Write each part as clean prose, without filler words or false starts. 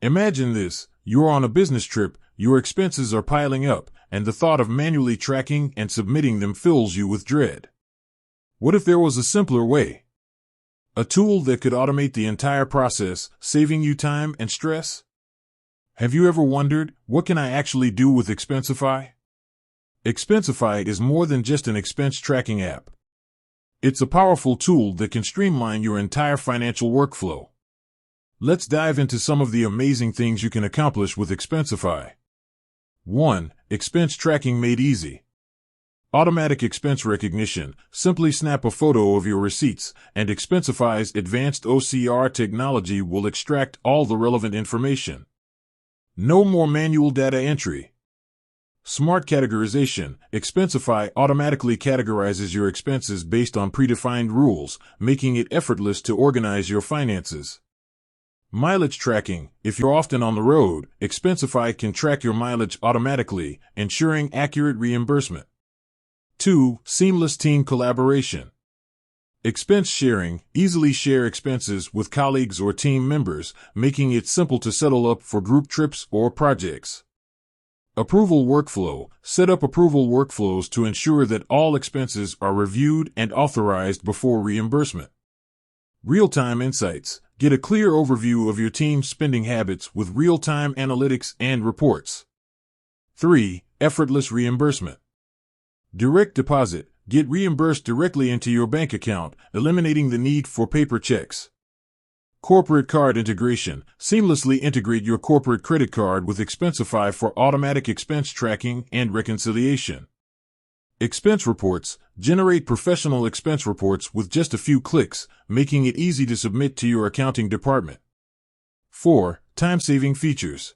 Imagine this. You're on a business trip, your expenses are piling up, and the thought of manually tracking and submitting them fills you with dread. What if there was a simpler way? A tool that could automate the entire process, saving you time and stress? Have you ever wondered, what can I actually do with Expensify? Expensify is more than just an expense tracking app. It's a powerful tool that can streamline your entire financial workflow. Let's dive into some of the amazing things you can accomplish with Expensify. 1. Expense tracking made easy. Automatic expense recognition. Simply snap a photo of your receipts, and Expensify's advanced OCR technology will extract all the relevant information. No more manual data entry. Smart categorization. Expensify automatically categorizes your expenses based on predefined rules, making it effortless to organize your finances. Mileage tracking. If you're often on the road, Expensify can track your mileage automatically, ensuring accurate reimbursement. 2. Seamless team collaboration. Expense sharing. Easily share expenses with colleagues or team members, making it simple to settle up for group trips or projects. Approval workflow. Set up approval workflows to ensure that all expenses are reviewed and authorized before reimbursement. Real-time insights. Get a clear overview of your team's spending habits with real-time analytics and reports. 3. Effortless reimbursement. Direct deposit. Get reimbursed directly into your bank account, eliminating the need for paper checks. Corporate card integration. Seamlessly integrate your corporate credit card with Expensify for automatic expense tracking and reconciliation. Expense reports. Generate professional expense reports with just a few clicks, making it easy to submit to your accounting department. 4. Time-saving features.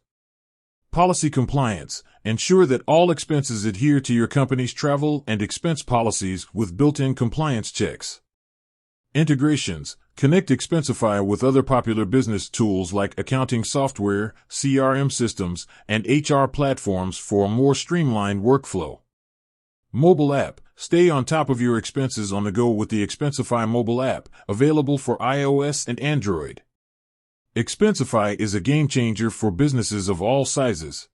Policy compliance. Ensure that all expenses adhere to your company's travel and expense policies with built-in compliance checks. Integrations. Connect Expensify with other popular business tools like accounting software, CRM systems, and HR platforms for a more streamlined workflow. Mobile app. Stay on top of your expenses on the go with the Expensify mobile app, available for iOS and Android. Expensify is a game changer for businesses of all sizes.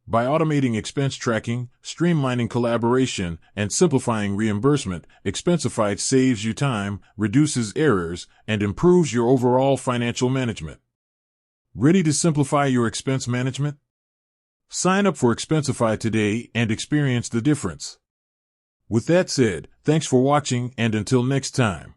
By automating expense tracking, streamlining collaboration, and simplifying reimbursement, Expensify saves you time, reduces errors, and improves your overall financial management. Ready to simplify your expense management? Sign up for Expensify today and experience the difference. With that said, thanks for watching, and until next time.